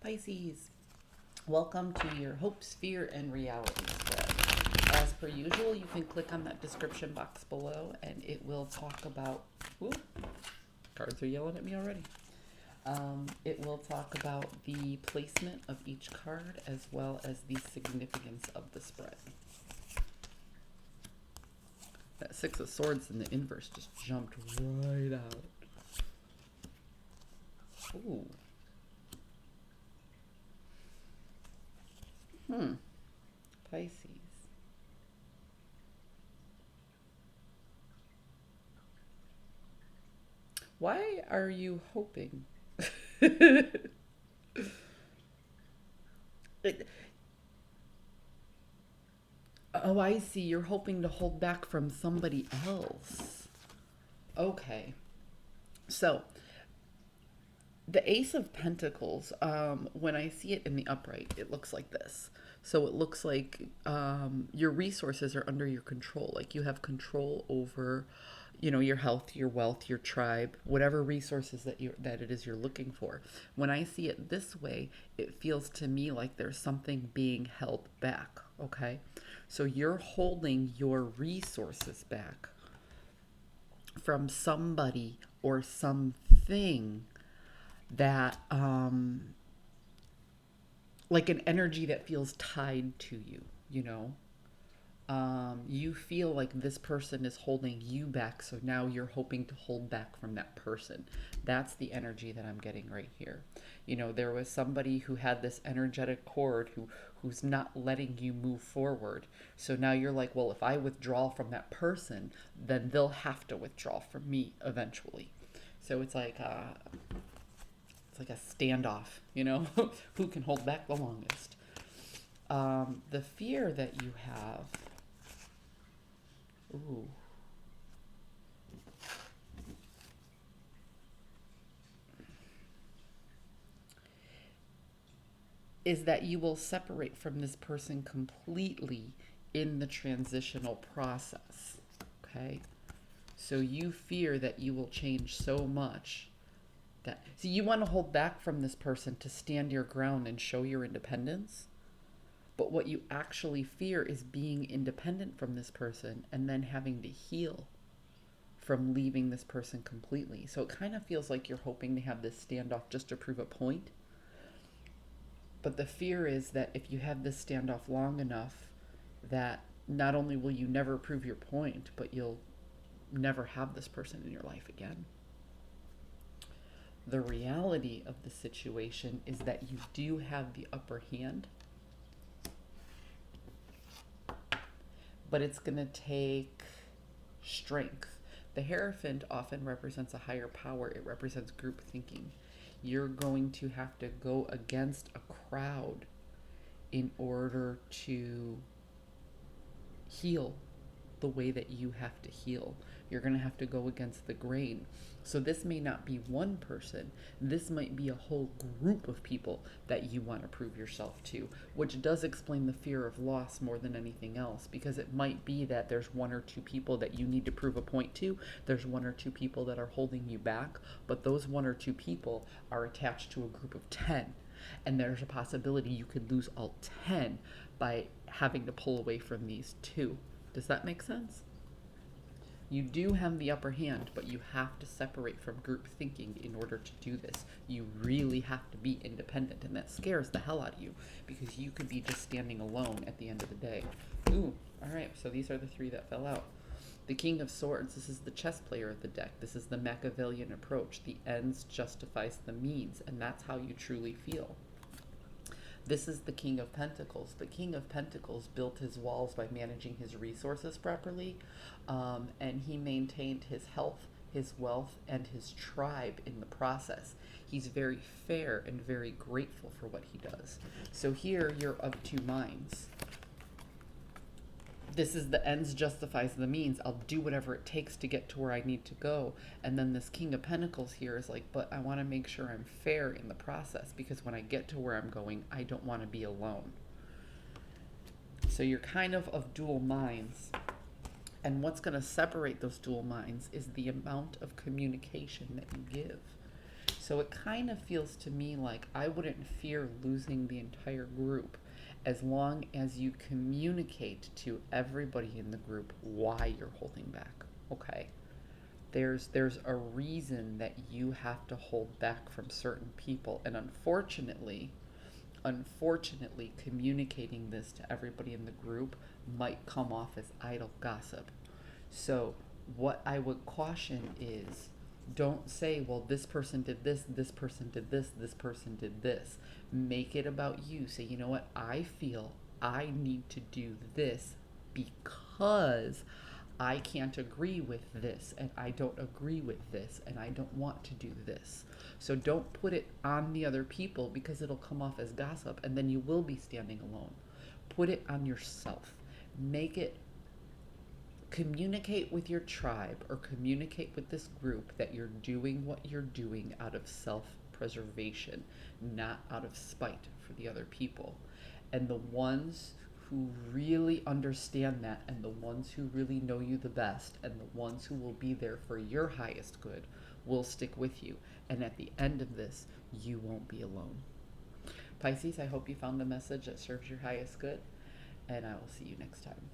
Pisces, welcome to your hope, sphere, and reality spread. As per usual, you can click on that description box below and it will talk about. Ooh, cards are yelling at me already. It will talk about the placement of each card as well as the significance of the spread. That Six of Swords in the inverse just jumped right out. Ooh. Pisces. Why are you hoping? It- oh, I see. You're hoping to hold back from somebody else. Okay. So, the Ace of Pentacles, when I see it in the upright, it looks like this. So it looks like your resources are under your control. Like you have control over, your health, your wealth, your tribe, whatever resources that it is you're looking for. When I see it this way, it feels to me like there's something being held back. Okay, so you're holding your resources back from somebody or something that like an energy that feels tied to you, you feel like this person is holding you back, so now you're hoping to hold back from that person. That's the energy that I'm getting right here. There was somebody who had this energetic cord who's not letting you move forward. So now you're like, well, if I withdraw from that person, then they'll have to withdraw from me eventually. So it's like a standoff, who can hold back the longest. The fear that you have, ooh, is that you will separate from this person completely in the transitional process. Okay? So you fear that you will change so much that. So you want to hold back from this person to stand your ground and show your independence. But what you actually fear is being independent from this person and then having to heal from leaving this person completely. So it kind of feels like you're hoping to have this standoff just to prove a point. But the fear is that if you have this standoff long enough, that not only will you never prove your point, but you'll never have this person in your life again. The reality of the situation is that you do have the upper hand, but it's going to take strength. The Hierophant often represents a higher power, it represents group thinking. You're going to have to go against a crowd in order to heal the way that you have to heal. You're going to have to go against the grain. So this may not be one person. This might be a whole group of people that you want to prove yourself to, which does explain the fear of loss more than anything else, because it might be that there's one or two people that you need to prove a point to. There's one or two people that are holding you back, but those one or two people are attached to a group of 10. And there's a possibility you could lose all 10 by having to pull away from these two. Does that make sense? You do have the upper hand, but you have to separate from group thinking in order to do this. You really have to be independent, and that scares the hell out of you because you could be just standing alone at the end of the day. Ooh, all right, so these are the three that fell out. The King of Swords, this is the chess player of the deck. This is the Machiavellian approach. The ends justifies the means, and that's how you truly feel. This is the King of Pentacles. The King of Pentacles built his walls by managing his resources properly, and he maintained his health, his wealth, and his tribe in the process. He's very fair and very grateful for what he does. So here you're of two minds. This is the ends justifies the means. I'll do whatever it takes to get to where I need to go. And then this King of Pentacles here is like, but I want to make sure I'm fair in the process, because when I get to where I'm going, I don't want to be alone. So you're kind of dual minds. And what's going to separate those dual minds is the amount of communication that you give. So it kind of feels to me like I wouldn't fear losing the entire group as long as you communicate to everybody in the group why you're holding back. Okay. There's a reason that you have to hold back from certain people, and unfortunately communicating this to everybody in the group might come off as idle gossip. So what I would caution is, don't say, well, this person did this person did this person did this. Make it about you. Say, you know what, I feel I need to do this because I can't agree with this, and I don't agree with this, and I don't want to do this. So don't put it on the other people because it'll come off as gossip, and then you will be standing alone. Put it on yourself. Make it, communicate with your tribe or communicate with this group that you're doing what you're doing out of self preservation, not out of spite for the other people. And the ones who really understand that, and the ones who really know you the best, and the ones who will be there for your highest good, will stick with you. And at the end of this, you won't be alone. Pisces, I hope you found a message that serves your highest good, and I will see you next time.